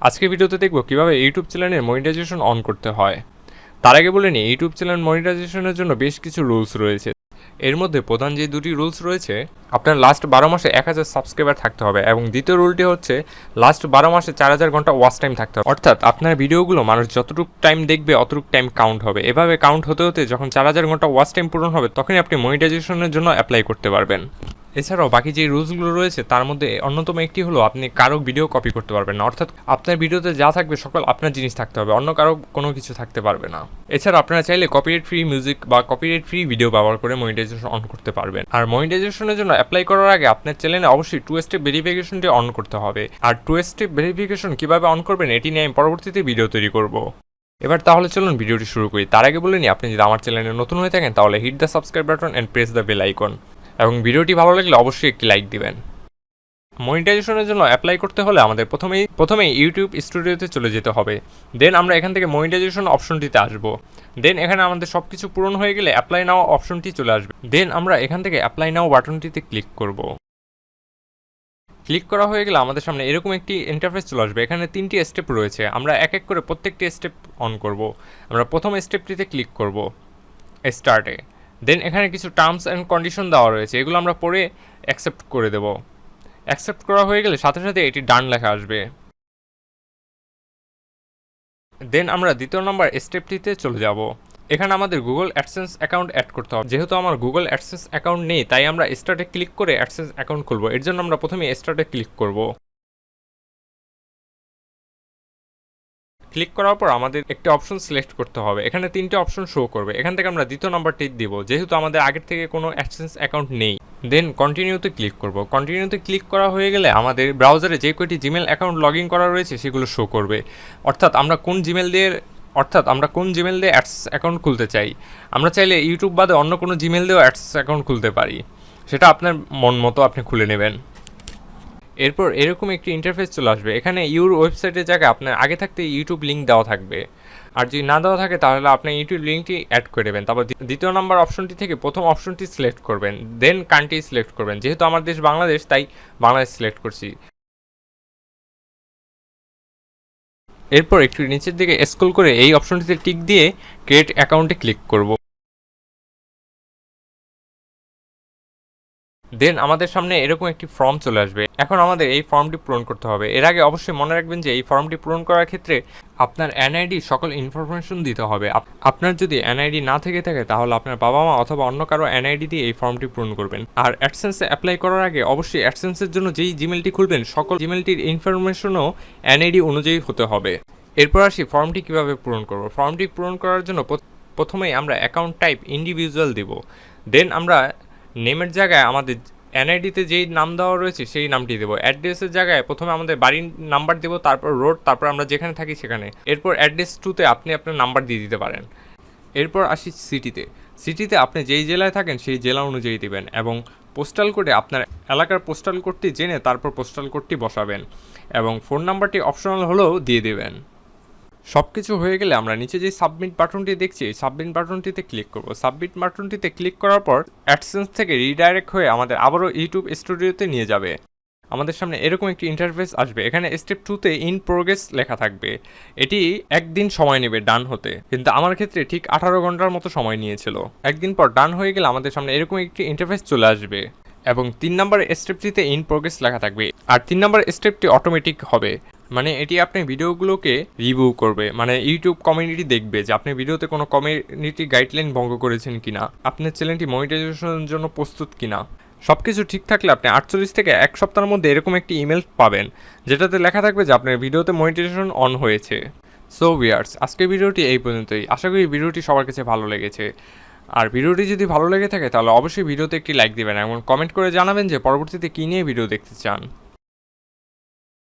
আজকে ভিডিওতে দেখব কিভাবে ইউটিউব চ্যানেলের মনিটাইজেশন অন করতে হয়। তার আগে বলে নিই, ইউটিউব চ্যানেল মনিটাইজেশনের জন্য বেশ কিছু রুলস রয়েছে। এর মধ্যে প্রধান যে দুটি রুলস রয়েছে, আপনার লাস্ট 12 মাসে 1000 সাবস্ক্রাইবার থাকতে হবে, এবং দ্বিতীয় রুলটি হচ্ছে লাস্ট 12 মাসে 4000 ঘন্টা ওয়াচ টাইম থাকতে হবে। অর্থাৎ আপনার ভিডিওগুলো মানুষ যতটুকু টাইম দেখবে অতটুকু টাইম কাউন্ট হবে। এভাবে কাউন্ট হতে হতে যখন 4000 ঘন্টা ওয়াচ টাইম পূরণ হবে, তখনই আপনি মনিটাইজেশনের জন্য অ্যাপ্লাই করতে পারবেন। এছাড়াও বাকি যে রুলসগুলো রয়েছে তার মধ্যে অন্যতম একটি হলো আপনি কারো ভিডিও কপি করতে পারবেন না। অর্থাৎ আপনার ভিডিওতে যা থাকবে সকল আপনার জিনিস থাকতে হবে, অন্য কারো কোনো কিছু থাকতে পারবে না। এছাড়া আপনারা চাইলে কপিরাইট ফ্রি মিউজিক বা কপিরাইট ফ্রি ভিডিও ব্যবহার করে মনিটাইজেশন অন করতে পারবেন। আর মনিটাইজেশনের জন্য অ্যাপ্লাই করার আগে আপনার চ্যানেলে অবশ্যই 2 স্টেপ ভেরিফিকেশনটি অন করতে হবে। আর 2 স্টেপ ভেরিফিকেশন কীভাবে অন করবেন এটি নিয়ে আমি পরবর্তীতে ভিডিও তৈরি করব। এবার তাহলে চলুন ভিডিওটি শুরু করি। তার আগে বলে নিই, আপনি যদি আমার চ্যানেলে নতুন হয়ে থাকেন তাহলে hit the subscribe button and press the bell icon, এবং ভিডিওটি ভালো লাগলে অবশ্যই একটি লাইক দিবেন। মনিটাইজেশনের জন্য অ্যাপ্লাই করতে হলে আমাদের প্রথমেই ইউটিউব স্টুডিওতে চলে যেতে হবে। দেন আমরা এখান থেকে মনিটাইজেশন অপশনটিতে আসবো। দেন এখানে আমাদের সব কিছু পূরণ হয়ে গেলে অ্যাপ্লাই নাও অপশনটি চলে আসবে। দেন আমরা এখান থেকে অ্যাপ্লাই নাও বাটনটিতে ক্লিক করব। ক্লিক করা হয়ে গেলে আমাদের সামনে এরকম একটি ইন্টারফেস চলে আসবে। এখানে 3টি স্টেপ রয়েছে, আমরা এক এক করে প্রত্যেকটি স্টেপ অন করব। আমরা প্রথম স্টেপটিতে ক্লিক করব, স্টার্টে। দেন এখানে কিছু টার্মস অ্যান্ড কন্ডিশন দেওয়া রয়েছে, এগুলো আমরা পরে অ্যাকসেপ্ট করে দেব। অ্যাকসেপ্ট করা হয়ে গেলে সাথে সাথে এটি ডান লেখা আসবে। দেন আমরা দ্বিতীয় নম্বর স্টেপটিতে চলে যাব। এখানে আমাদের গুগল অ্যাডসেন্স অ্যাকাউন্ট অ্যাড করতে হবে। যেহেতু আমার গুগল অ্যাডসেন্স অ্যাকাউন্ট নেই, তাই আমরা স্টার্টে ক্লিক করে অ্যাডসেন্স অ্যাকাউন্ট খুলব। এর জন্য আমরা প্রথমে স্টার্টে ক্লিক করব। ক্লিক করার পর আমাদের একটি অপশন সিলেক্ট করতে হবে। এখানে 3টে অপশন শো করবে। এখান থেকে আমরা দ্বিতীয় নাম্বারটি দিব, যেহেতু আমাদের আগের থেকে কোনো অ্যাডসেন্স অ্যাকাউন্ট নেই। দেন কন্টিনিউতে ক্লিক করব। কন্টিনিউতে ক্লিক করা হয়ে গেলে আমাদের ব্রাউজারে যে কয়টি জিমেল অ্যাকাউন্ট লগ ইন করা রয়েছে সেগুলো শো করবে। অর্থাৎ আমরা কোন জিমেল দিয়ে অ্যাডসেন্স অ্যাকাউন্ট খুলতে চাই। আমরা চাইলে ইউটিউব বাদে অন্য কোনো জিমেল দিয়েও অ্যাডসেন্স অ্যাকাউন্ট খুলতে পারি, সেটা আপনার মন মতো আপনি খুলে নেবেন। এরপর এরকম একটি ইন্টারফেস চলে আসবে। এখানে ইউর ওয়েবসাইটের জায়গায় আপনার আগে থাকতে ইউটিউব লিঙ্ক দেওয়া থাকবে, আর যদি না দেওয়া থাকে তাহলে আপনি ইউটিউব লিঙ্কটি অ্যাড করে দেবেন। তারপর দ্বিতীয় নাম্বার অপশনটি থেকে প্রথম অপশনটি সিলেক্ট করবেন। দেন কান্ট্রি সিলেক্ট করবেন। যেহেতু আমার দেশ বাংলাদেশ, তাই বাংলাদেশ সিলেক্ট করছি। এরপর একটু নিচের দিকে স্ক্রল করে এই অপশনটিতে টিক দিয়ে ক্রিয়েট অ্যাকাউন্টে ক্লিক করব। দেন আমাদের সামনে এরকম একটি ফর্ম চলে আসবে। এখন আমাদের এই ফর্মটি পূরণ করতে হবে। এর আগে অবশ্যই মনে রাখবেন যে এই ফর্মটি পূরণ করার ক্ষেত্রে আপনার এনআইডি সকল ইনফরমেশন দিতে হবে। আপনার যদি এনআইডি না থেকে থাকে তাহলে আপনার বাবা মা অথবা অন্য কারো এনআইডি দিয়ে এই ফর্মটি পূরণ করবেন। আর অ্যাডসেন্সে অ্যাপ্লাই করার আগে অবশ্যই অ্যাডসেন্সের জন্য যেই জিমেলটি খুলবেন সকল জিমেলটির ইনফরমেশনও এনআইডি অনুযায়ী হতে হবে। এরপর আসি ফর্মটি কিভাবে পূরণ করব। ফর্মটি পূরণ করার জন্য প্রথমেই আমরা অ্যাকাউন্ট টাইপ ইন্ডিভিজুয়াল দেব। দেন আমরা নেমের জায়গায় আমাদের এনআইডিতে যেই নাম দেওয়া রয়েছে সেই নামটি দেবো। অ্যাড্রেসের জায়গায় প্রথমে আমাদের বাড়ির নাম্বার দেবো, তারপর রোড, তারপর আমরা যেখানে থাকি সেখানে। এরপর অ্যাড্রেস 2তে আপনি আপনার নাম্বার দিয়ে দিতে পারেন। এরপর আসি সিটিতে আপনি যেই জেলায় থাকেন সেই জেলা অনুযায়ী দেবেন, এবং পোস্টাল কোডে আপনার এলাকার পোস্টাল কোডটি জেনে তারপর পোস্টাল কোডটি বসাবেন, এবং ফোন নাম্বারটি অপশনাল হলেও দিয়ে দেবেন। সব কিছু হয়ে গেলে আমরা নিচে যে সাবমিট বাটনটি দেখছি, সাবমিট বাটনটিতে ক্লিক করব। সাবমিট বাটনটিতে ক্লিক করার পর অ্যাডসেন্স থেকে রিডাইরেক্ট হয়ে আমাদের আবারও ইউটিউব স্টুডিওতে নিয়ে যাবে। আমাদের সামনে এরকম একটি ইন্টারফেস আসবে। এখানে স্টেপ 2তে ইন প্রোগ্রেস লেখা থাকবে। এটি একদিন সময় নেবে ডান হতে, কিন্তু আমার ক্ষেত্রে ঠিক 18 ঘন্টার মতো সময় নিয়েছিল। একদিন পর ডান হয়ে গেলে আমাদের সামনে এরকম একটি ইন্টারফেস চলে আসবে, এবং 3 নম্বর স্টেপটিতে ইন প্রোগ্রেস লেখা থাকবে। আর 3 নম্বর স্টেপটি অটোমেটিক হবে, মানে এটি আপনি ভিডিওগুলোকে রিভিউ করবে। মানে ইউটিউব কমিউনিটি দেখবে যে আপনি ভিডিওতে কোনো কমিউনিটি গাইডলাইন ভঙ্গ করেছেন কিনা, আপনার চ্যানেলটি মনিটাইজেশনের জন্য প্রস্তুত কিনা। সব কিছু ঠিক থাকলে আপনি 48 থেকে 1 সপ্তাহের মধ্যে এরকম একটি ইমেল পাবেন, যেটাতে লেখা থাকবে যে আপনার ভিডিওতে মনিটাইজেশন অন হয়েছে। সো ভিউয়ার্স, আজকের ভিডিওটি এই পর্যন্তই। আশা করি ভিডিওটি সবার কাছে ভালো লেগেছে। আর ভিডিওটি যদি ভালো লেগে থাকে তাহলে অবশ্যই ভিডিওতে একটি লাইক দিবেন, এবং কমেন্ট করে জানাবেন যে পরবর্তীতে কী নিয়ে ভিডিও দেখতে চান।